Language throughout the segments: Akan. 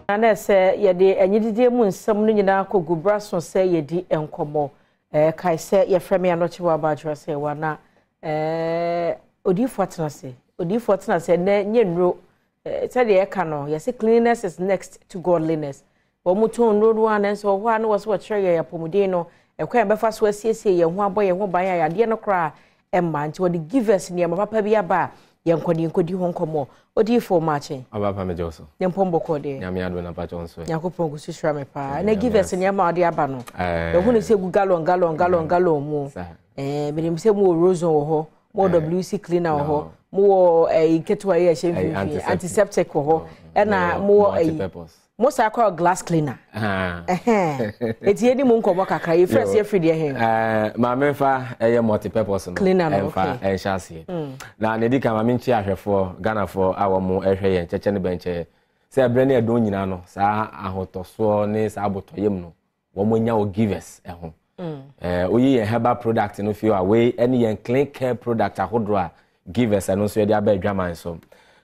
ana se ye de anyidide mu nsam no nyina kogu braso se ye di enkomo kai se ye frame anochi wa ba jwa se wa na odi fortuna se ne nyenro se de e ka no ye se cleanliness is next to godliness wo muto nro an so ho an was what share ye pomuden no ekwa be fa so asiesie ye ho aboye ho ban ya de no kra emma nti wo de givers ne ma papa bi aba ye nkodi ho nkomo odi for matching abapa me joso ne mpombo kode nyame ado na pa chonso yakopon gu susura me pa na givers ne ma ade aba no hu ne se gu gallon mu me se mu rozon wo ho mo WC cleaner wo ho mo iketwa ye hye antiseptic wo ho na mo mo sa call glass cleaner eti edi mu nkomo kakra ye fresh ye free de he ma me fa multi purpose no emfa enhyasie na ne di ka ma me nchi ahwefo Ghana for awo mo ehwe ye cheche ne benche se ebre ne edo nyina no sa ahotoso ne sa abotoyem no wo mo nya o givers eho oyi ye herbal product no feel away any ye clean care product ahodro givers eno so ye dia ba adwaman so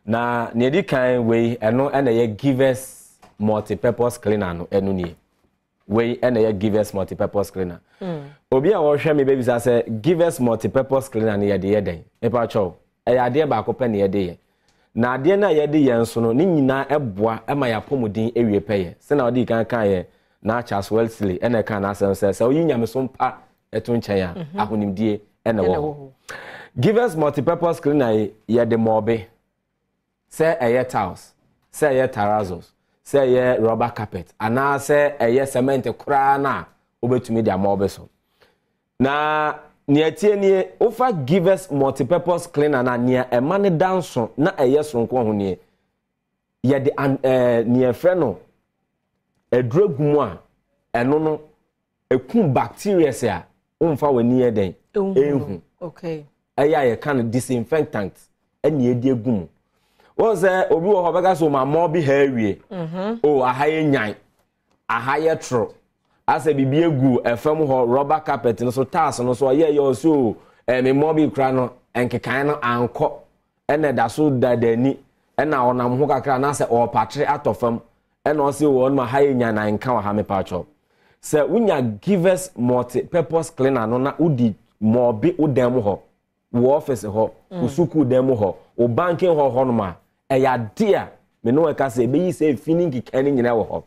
na ne di kan we eno na ye givers multi-purpose cleaner no enu nie we na ye givers multi-purpose cleaner obi a wo hwe me baby say givers multi-purpose cleaner ne ye de yeden e pa cho e ya de ba ko pe ne ye de ye na de na ye de ye nso no ni nyina eboa e ma ya pomodin ewie pe ye se na odi kan ye na Charles Wellesley ene kan na se oyi nyame so mpa eto nchen ya ahonimdie ene wo givers multi-purpose cleaner ye de mobe se eye tiles se eye terrazos se ye rubber carpet ana se eye cement kura na obetumi dia mobe so na ne atie nie ofa givers multi-purpose cleaner na ne emane danso na eye sonko ho ne ye de ne frɛ no edrogumu a eno no ekun bacteria se a umfa wani eden ehu okay eya ye kan disinfectant eni edi egum wo se obi wo hobeka so ma mo bi ha awie o ahaye nyan ahaye tro ase bibi egu efam ho rubber carpet no so tiles no so ye so me mo bi kra no enkekan no anko ene da so dadani ena onam ho kakra na se o patre atofam ena o se wo ma haye nyan na nka wa ha me pacho se unya givers multi-purpose cleaner no na udi mo bi udem ho wo office ho usuku dem ho o banking ho no ma eya dia me no ka se be yi se fini kikani nyina wo ho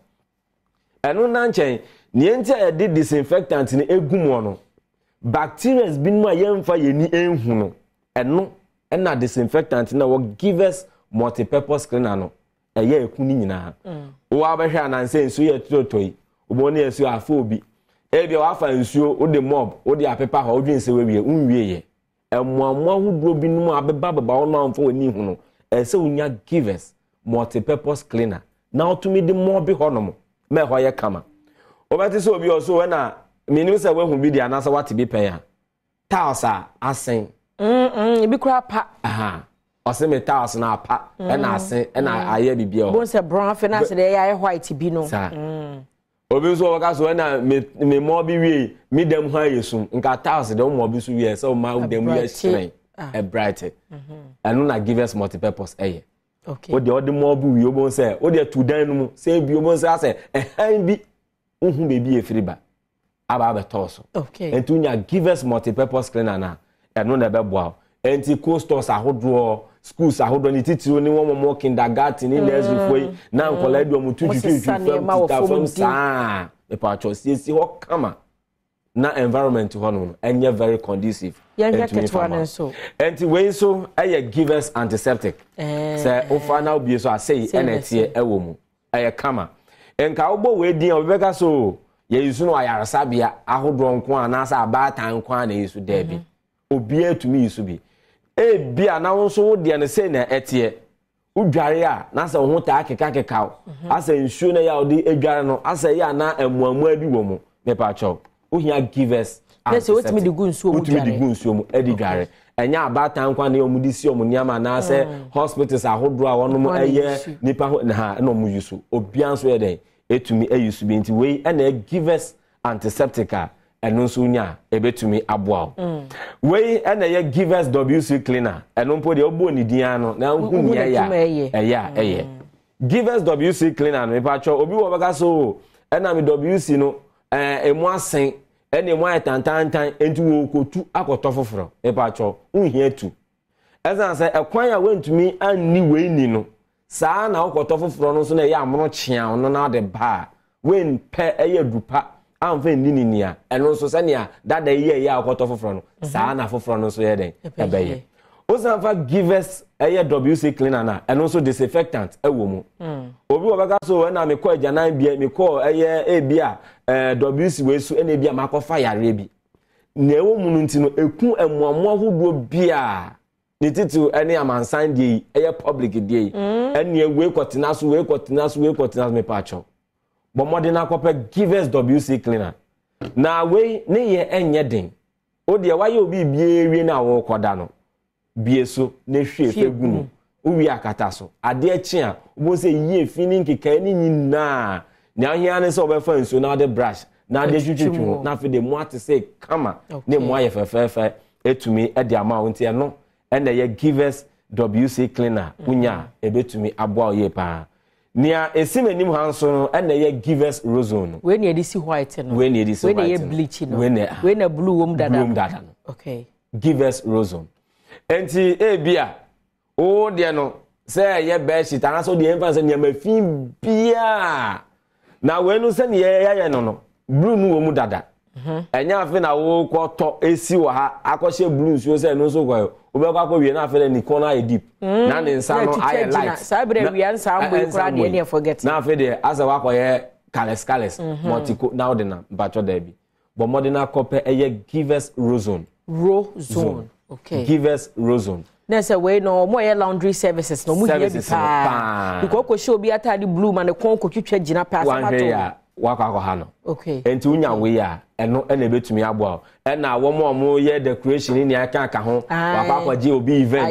eno na nchen ne enti a de disinfectant ne egum no bacteria binmu a yemfa yeni enhu no eno na disinfectant na wo givers multi-purpose cleaner no eya ekuni nyina wo abehwe ananse nsu ye trotoi oboni esu afọ obi ebi wa afa nsuo o de mob o de apepa ho odwinse wewie unwie ye emwamwa hudro binum abeba ono amfo wani hu no ese unya givers multi-purpose cleaner na otumi de mob ho no me ho ye kama obati so obi oso we na minu se we hu bi dia na se wate bi pen ya tausa asen ebi kura pa ose me tiles na apa na asen na aye bibia o bon se brown finance de ya white bi no obi so waka so na me mo bi wie me dem ha yesum nka tiles de mo bi so wie so ma dem wie shine e bright anu na givers multi-purpose eye okay o de mo bi wie obon se o de tudan nu se bi obon se ase han bi uhun bebi efiriba aba toso okay entunya givers multi-purpose cleaner na enu na be boa enti co-stores ahodro schools ahodro ni titiro ni won mo kindergarten ni nursery foi na nkola edu mo tututu fam sa e pa cho si ho kama na environment ho no enye very conducive enti we so eye givers antiseptic say o final bi so asei enetie ewo mu eye kama enka ogbo we din obeka so ye yusu no ayarasa bia ahodro nko ana sa abata nko ana yesu dabi obi atumi yusu bi bia na wonso wo de ne sei na etie udware a na se ho ta akeka asa nsuo na ya odi edware no asa ya na amuamu abi wo mu me pa cho ohia givers ase wetimi de gu nsuo mu udware wetimi de gu nsuo mu edi dware enya abata nkwa na omudi si omunia ma na se hospitals ahodro a wono mu eye nipa na na omu yusu obi anso ye den etumi eyusu bi nti we na givers antiseptic eno so nya ebetumi aboa we na ye givers WC cleaner eno mpo de obo ni din ano na hu nya ya eya Give us WC cleaner me pacho obi wo beka so na me WC no emu asen na emu atantantan enti wo kotu akoto foforo me pacho unhia tu ezan say ekwan ya wentumi anni we ni no saa na akoto foforo no so na ya amro chia no na de ba wen pe eye dupa amfa ni ni a eno so se ne a dada ye ya akoto foforo no saa na foforo no so ye den ebeye osanfa give us WC cleaner na and also disinfectant ewo mu obi obaka so na me ko ajanan bia me ko bia WC we so na bia makofa yare bi na ewo mu nti no eku emuamu ahodo bia ni titu ene amansan die public die ene we kwotena so me pacho bo modern akopa give us WC cleaner na we ne ye enye den o de wa ye obi bia wie na wo koda no bieso na hwe fegunu uwi akata so ade achi a wo se yie fini nkeka ni nyina na ahia ne se obefa nso na de brush na de twitwitwu na fe de mo ate se kama ne mo aye fefefe etumi e de ama wonte no na ye give us WC cleaner unya ebetumi aboa ye pa nia esimenim hanso no na ye give us rozone we na edisi white no we na edisi white we na ye bleach no we na blue wom dada okay give us rozone enti bia o de no say ye be shit ana so de emfa ne mafin bia na we no se ne ye no blue nu wo mu dada enya afi na wo kwoto esi wo ha akọhye blue so se no so kwa obekwa akọ wie na afi ni corner e deep na ne nsa no I light sa bre wi ansa ambo ikura de ne forget na afi de asa wa akọhye cales multico na ordinary bacho da bi but modern akọpe give us rozone okay give us rozone na say we no mo ye laundry services no mo here bi pa because ko show bi atade blue man ko twetwa gina pa asamato wakọ ha no okay enti unya we ya eno na ebetumi abo na wo mo ye decoration ni aka ho wakọ je obi event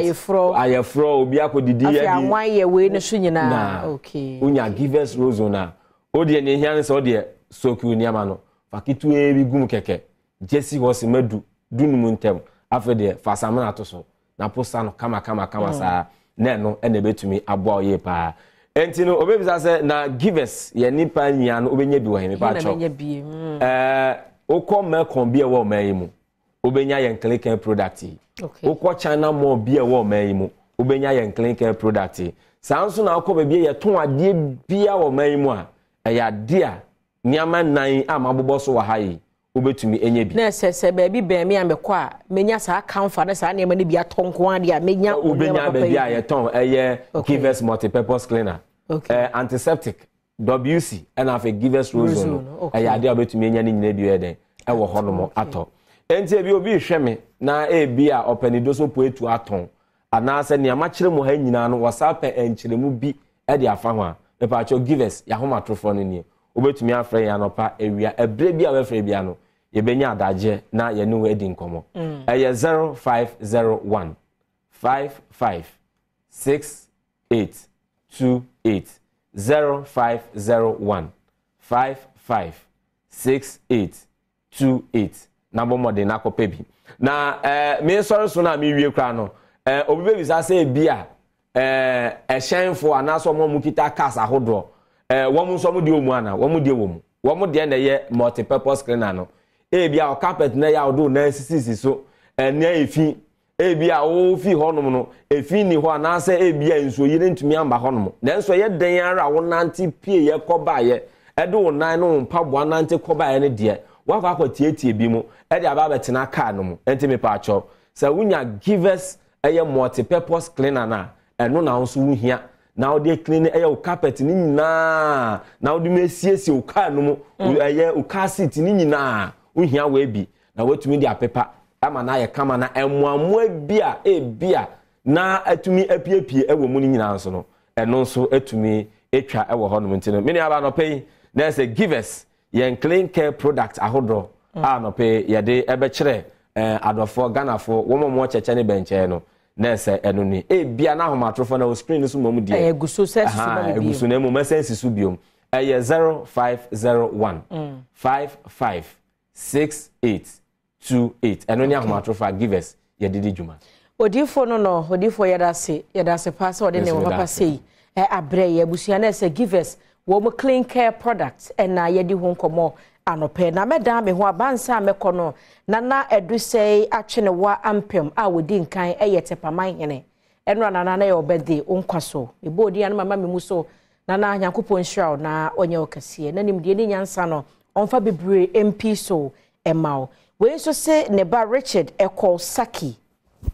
ayefro obi akodidi ya bi anwan ye we ne so nyina okay unya give us rozone na odi ne hia ne so odi soku ni ama no fakitu e bi gum keke jesi ho se madu dunum ntem afede fasamana to so na posta no kama sa na no na betumi aboa ye pa enti no obebisa se na give us ye nipa nya no obenya bi wo he me pa cho okọ kon bi e wo man yi mu obenya ye clean product okọ China mo bi e wo man yi mu obenya ye clean product sanso na okọ ba bi ye ton ade bia wo man yi mu a ya de a niama nan amabobo so wa ha yi obetumi enye bi na sese ba bi be me amekọ a menya sa kanfa na sa na ema ne bi atonko ade a menya obenya ba bi a ye ton give us multi-purpose cleaner antiseptic WC and have a give us rozone ade obetumi enya ni nyina bi eden e wo hono ato enti bi obi hwe me na bi a opanido so poetu aton ana se ne ama kire mu ha nyina no wasape enkire mu bi e de afa ho a me pa cho give us ya homa trofo no ni obetumi afre ya no pa ewia ebre bi a we fre bia no ye benya adaje na ye no edi nkomo 0501 556828 0501 556828 na bomode na kopebi na me soro so na me wie kra no obi bebi sa say bia ehyenfo anaso mo mukita cars ahodo womu so mu de omu ana womu de womu womu de na ye multi-purpose cleaner no bia o carpet na ya odo na sisi so na efi bia o fi honom no efi ni ho ana se bia nso yire ntumi amba honom na nso ye den ara wo nanti pie ye koba ye de wo nan no mpaboa nanti koba ye ne de wakwa akotietie bi mu de aba betena car no mu enti me pa cho se wunya give us multi-purpose cleaner na eno na nso wuhia na o de clean o carpet ni nyina na o de mesiesie o car no mu o car seat ni nyina wuhia we bi na watumi de apepa ama na ye kama na emuamu bia na atumi apiepie ewo mu ni nyina nso no eno nso atumi etwa ewo ho no ntino meni aba no pay na say give us ye clean care product ahodo no pay ye de ebe kire adofo ganafo wo mo cheche ne benche no na say eno ni bia na ahomatrofo na o screen so mamu die eguso sense so mamu bi eguso na mu sense so biom 0501 556828 eno ni ahomatrofo give us ye didi juma odifo no odifo yedase pa so de ne wo papa sei abre ye busua na se givers wo mo clean care products na ye di ho nkomo anope na meda me ho abansa mekono na edu sei atwene wa ampem a wodi nkan tepaman hene eno na ye obede onkwaso ebodi ya na mama me muso na Nyankopon hwira na onye okase na nimdie ni nyansa no onfa bebre MP so emao we so se ne ba Richard Eko Saki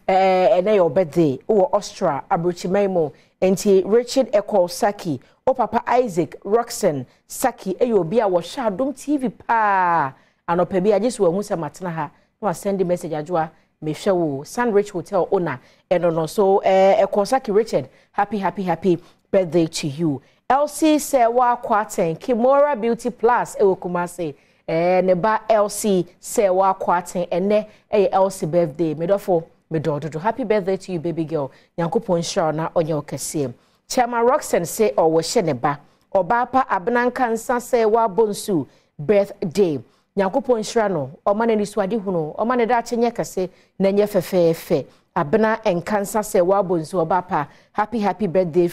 na ye obede wo Austria abrochimaimo enti Richard Eko Saki o papa Isaac Roxen Saki obi a wo hwa Adom TV pa anopa bi ajesu wa musa matena ha na send message ajoa me hwe wo Sunrich Hotel owner no so Eko Saki Richard happy birthday to you. LC Sewa Kwaten Kimora Beauty Plus Kumase ne ba LC Sewa Kwaten ene LC birthday medofo medodo happy birthday to you baby girl Nyankopon hwira na onye okase Chairman Roxen say o wo hye ne ba obapa abnanka nsa Sewa bonsu birthday Nyankopon hwira no o ma ni suade hunu o ma ne da chenye kase na nye fefefe abna enkansa Sewa bonsu obapa happy birthday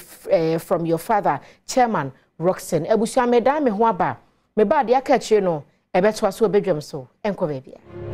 from your father Chairman Roxen ebusua meda me ho aba me ba de aka chire no ebeto aso obedwam so enko bebia